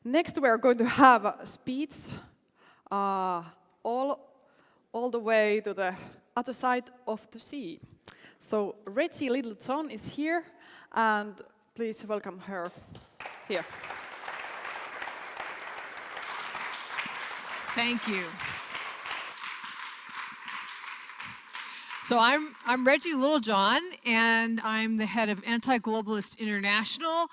Next, we are going to have a speech all the way to the other side of the sea. So Reggie Littlejohn is here, and please welcome her here. Thank you. So I'm Reggie Littlejohn, and I'm the head of Anti-Globalist International.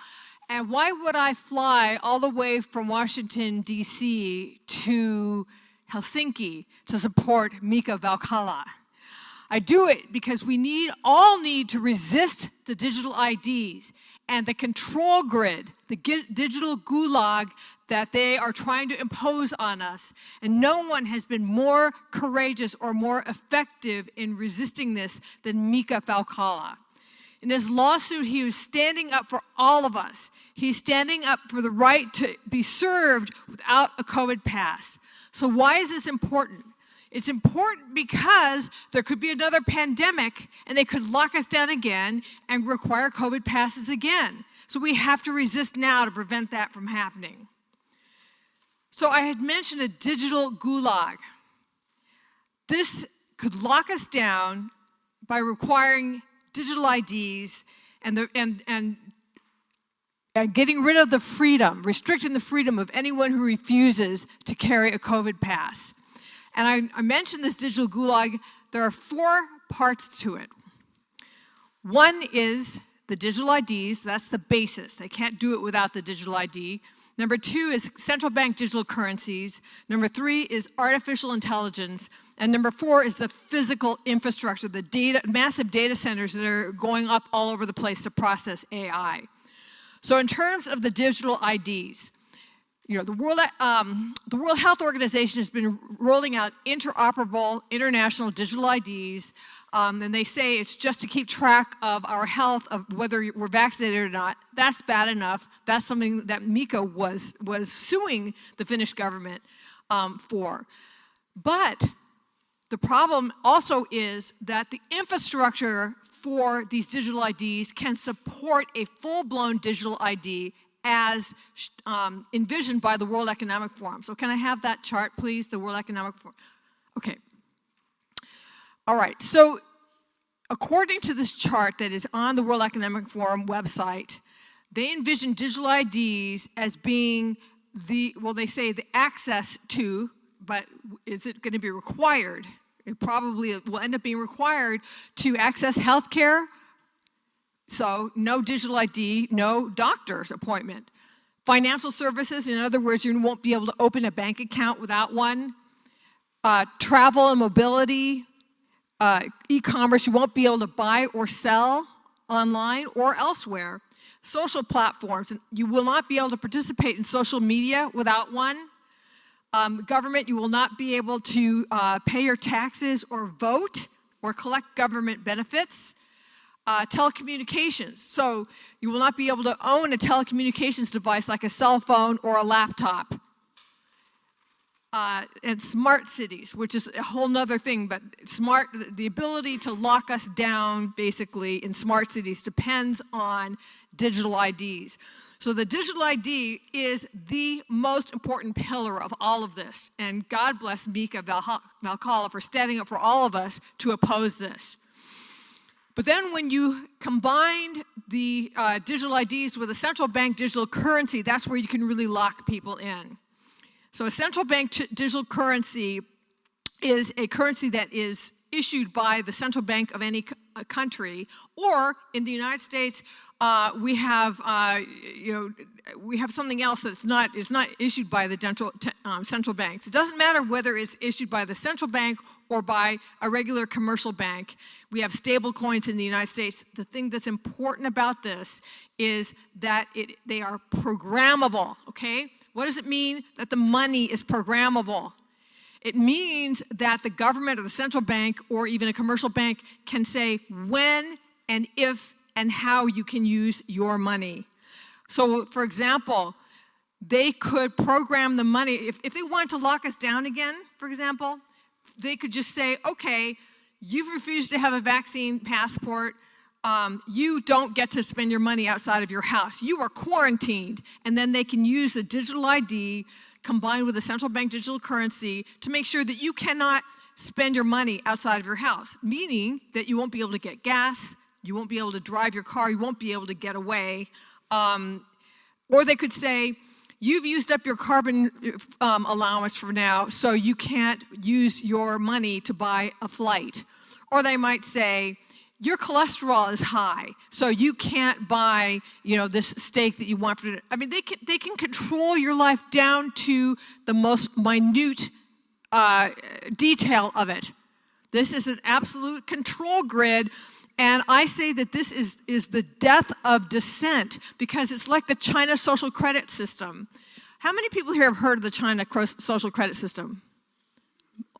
And why would I fly all the way from Washington, D.C. to Helsinki to support Mika Valkala? I do it because we all need to resist the digital IDs and the control grid, the digital gulag that they are trying to impose on us. And no one has been more courageous or more effective in resisting this than Mika Valkala. In his lawsuit, he was standing up for all of us. He's standing up for the right to be served without a COVID pass. So why is this important? It's important because there could be another pandemic and they could lock us down again and require COVID passes again. So we have to resist now to prevent that from happening. So I had mentioned a digital gulag. This could lock us down by requiring digital IDs and getting rid of the freedom, restricting the freedom of anyone who refuses to carry a COVID pass. And I mentioned this digital gulag. There are 4 parts to it. One is the digital IDs. That's the basis. They can't do it without the digital ID. Number 2 is central bank digital currencies. Number 3 is artificial intelligence. And number 4 is the physical infrastructure, the massive data centers that are going up all over the place to process AI. So in terms of the digital IDs, you know, the World Health Organization has been rolling out interoperable international digital IDs, and they say it's just to keep track of our health, of whether we're vaccinated or not. That's bad enough. That's something that Mika was suing the Finnish government for. But the problem also is that the infrastructure for these digital IDs can support a full-blown digital ID as envisioned by the World Economic Forum. So can I have that chart, please, the World Economic Forum? Okay. All right, so according to this chart that is on the World Economic Forum website, they envision digital IDs as being they say the access to, but is it going to be required? It probably will end up being required to access healthcare. So no digital ID, no doctor's appointment. Financial services, in other words, you won't be able to open a bank account without one. Travel and mobility, e-commerce, you won't be able to buy or sell online or elsewhere. Social platforms, you will not be able to participate in social media without one. Government, you will not be able to pay your taxes or vote or collect government benefits. Telecommunications, so you will not be able to own a telecommunications device like a cell phone or a laptop. And smart cities, which is a whole nother thing, but the ability to lock us down basically in smart cities depends on digital IDs. So the digital ID is the most important pillar of all of this, and God bless Mika Valkala for standing up for all of us to oppose this. But then when you combine the digital IDs with a central bank digital currency, that's where you can really lock people in. So a central bank digital currency is a currency that is issued by the central bank of any country, or in the United States, we have something else that's not issued by the central banks. It doesn't matter whether it's issued by the central bank or by a regular commercial bank. We have stable coins in the United States. The thing that's important about this is that they are programmable, okay? What does it mean that the money is programmable? It means that the government or the central bank or even a commercial bank can say when and if and how you can use your money. So, for example, they could program the money. If they wanted to lock us down again, for example, they could just say, okay, you've refused to have a vaccine passport. you don't get to spend your money outside of your house. You are quarantined, and then they can use a digital ID combined with a central bank digital currency to make sure that you cannot spend your money outside of your house, meaning that you won't be able to get gas, you won't be able to drive your car, you won't be able to get away. Or they could say, you've used up your carbon allowance for now, so you can't use your money to buy a flight. Or they might say, your cholesterol is high, so you can't buy, this steak that you want for dinner. I mean, they can control your life down to the most minute detail of it. This is an absolute control grid, and I say that this is the death of dissent, because it's like the China social credit system. How many people here have heard of the China social credit system?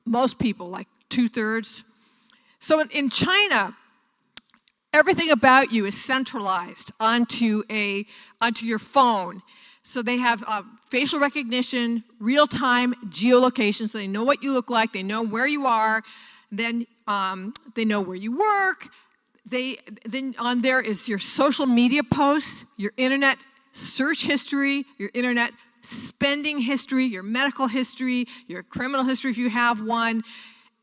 Most people, like 2/3. So in China, everything about you is centralized onto your phone. So they have facial recognition, real-time geolocation, so they know what you look like, they know where you are, then they know where you work. Then on there is your social media posts, your internet search history, your internet spending history, your medical history, your criminal history if you have one.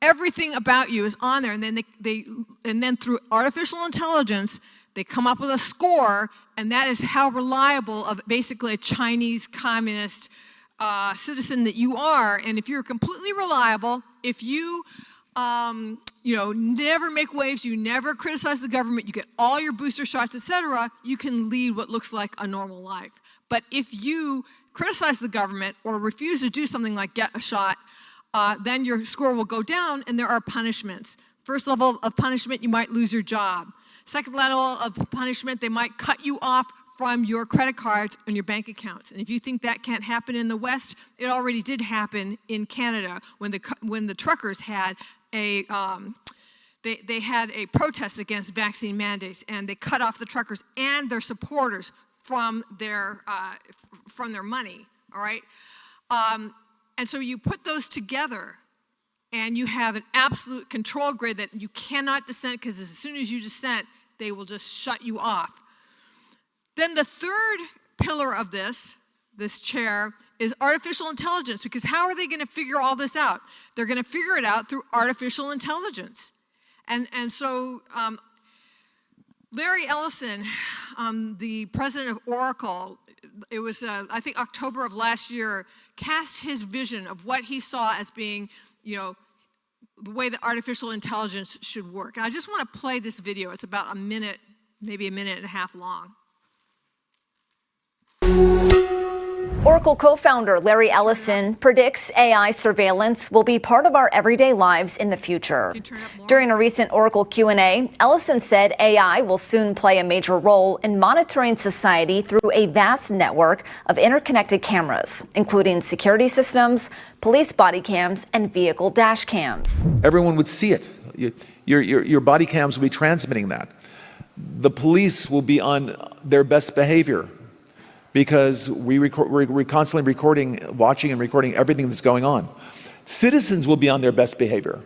Everything about you is on there, and then through artificial intelligence, they come up with a score, and that is how reliable of basically a Chinese communist citizen that you are. And if you're completely reliable, if you never make waves, you never criticize the government, you get all your booster shots, etc., you can lead what looks like a normal life. But if you criticize the government or refuse to do something like get a shot, then your score will go down, and there are punishments. First level of punishment, you might lose your job. Second level of punishment, they might cut you off from your credit cards and your bank accounts. And if you think that can't happen in the West, it already did happen in Canada when the truckers had they had a protest against vaccine mandates, and they cut off the truckers and their supporters from their money. All right. And so you put those together, and you have an absolute control grid that you cannot dissent, because as soon as you dissent, they will just shut you off. Then the third pillar of this chair is artificial intelligence, because how are they going to figure all this out? They're going to figure it out through artificial intelligence. And so Larry Ellison, the president of Oracle, it was, I think, October of last year, cast his vision of what he saw as being, the way that artificial intelligence should work. And I just want to play this video. It's about a minute, maybe a minute and a half long. Oracle co-founder Larry Ellison predicts AI surveillance will be part of our everyday lives in the future. During a recent Oracle Q&A, Ellison said AI will soon play a major role in monitoring society through a vast network of interconnected cameras, including security systems, police body cams, and vehicle dash cams. Everyone would see it. Your body cams will be transmitting that. The police will be on their best behavior, because we're constantly recording, watching and recording everything that's going on. Citizens will be on their best behavior,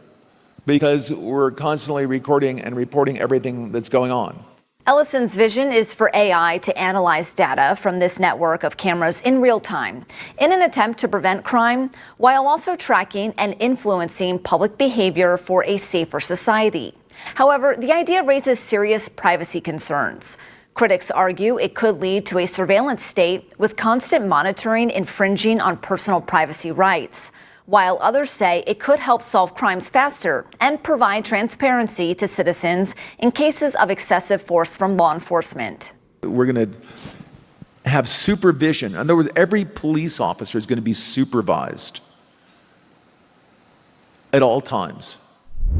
because we're constantly recording and reporting everything that's going on. Ellison's vision is for AI to analyze data from this network of cameras in real time in an attempt to prevent crime, while also tracking and influencing public behavior for a safer society. However, the idea raises serious privacy concerns. Critics argue it could lead to a surveillance state with constant monitoring infringing on personal privacy rights, while others say it could help solve crimes faster and provide transparency to citizens in cases of excessive force from law enforcement. We're going to have supervision. In other words, every police officer is going to be supervised at all times.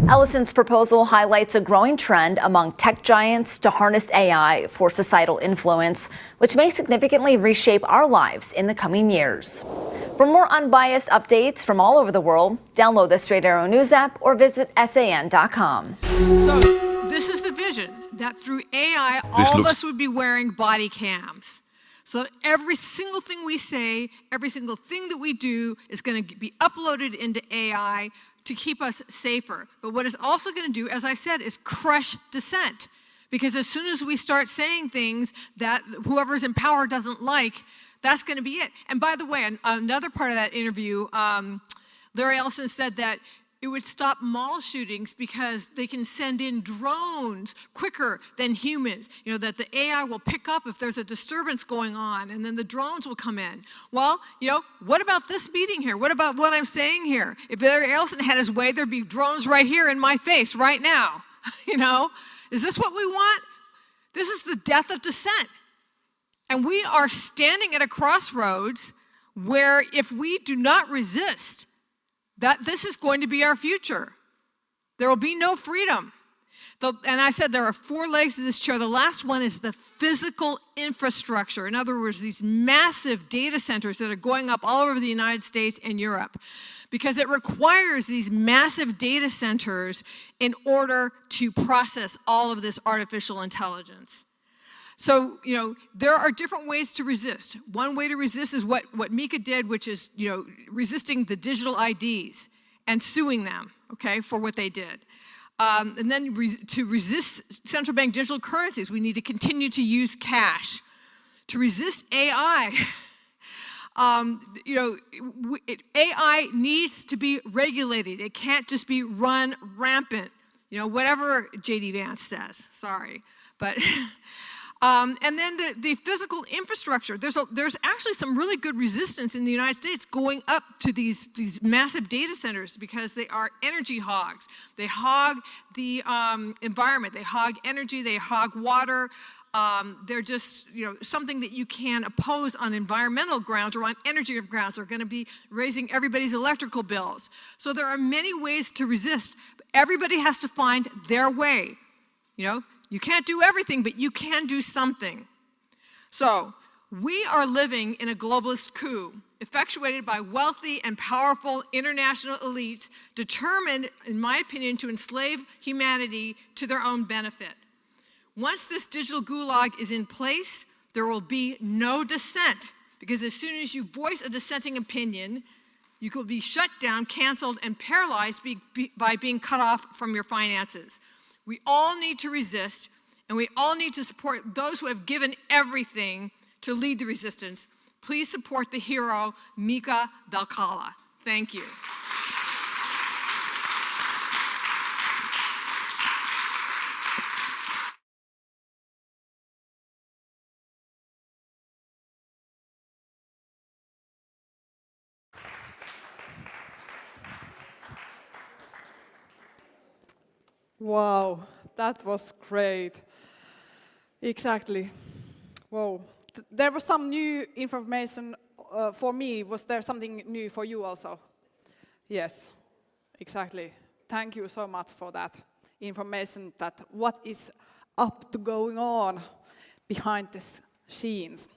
Ellison's proposal highlights a growing trend among tech giants to harness AI for societal influence, which may significantly reshape our lives in the coming years. For more unbiased updates from all over the world, download the Straight Arrow News app or visit san.com. So this is the vision, that through AI, all of us would be wearing body cams. So every single thing we say, every single thing that we do is going to be uploaded into AI to keep us safer. But what it's also going to do, as I said, is crush dissent. Because as soon as we start saying things that whoever's in power doesn't like, that's going to be it. And by the way, another part of that interview, Larry Ellison said that it would stop mall shootings because they can send in drones quicker than humans. You know, that the AI will pick up if there's a disturbance going on, and then the drones will come in. Well, you know, what about this meeting here? What about what I'm saying here? If Larry Ellison had his way, there'd be drones right here in my face right now. You know, is this what we want? This is the death of dissent. And we are standing at a crossroads where if we do not resist, that this is going to be our future. There will be no freedom. And I said there are 4 legs to this chair. The last one is the physical infrastructure. In other words, these massive data centers that are going up all over the United States and Europe, because it requires these massive data centers in order to process all of this artificial intelligence. So, you know, there are different ways to resist. One way to resist is what Mika did, which is, you know, resisting the digital IDs and suing them, okay, for what they did. And then to resist central bank digital currencies, we need to continue to use cash. To resist AI, you know, AI needs to be regulated. It can't just be run rampant, you know, whatever J.D. Vance says, sorry. But and then the physical infrastructure. There's actually some really good resistance in the United States going up to these massive data centers because they are energy hogs. They hog the environment. They hog energy. They hog water. They're just, you know, something that you can oppose on environmental grounds or on energy grounds. They're going to be raising everybody's electrical bills. So there are many ways to resist. Everybody has to find their way, you know. You can't do everything, but you can do something. So, we are living in a globalist coup, effectuated by wealthy and powerful international elites determined, in my opinion, to enslave humanity to their own benefit. Once this digital gulag is in place, there will be no dissent, because as soon as you voice a dissenting opinion, you could be shut down, canceled, and paralyzed by being cut off from your finances. We all need to resist, and we all need to support those who have given everything to lead the resistance. Please support the hero, Mika Dalkala. Thank you. Wow, that was great. Exactly. Wow. There was some new information for me. Was there something new for you also? Yes, exactly. Thank you so much for that information, that what is up to going on behind the scenes.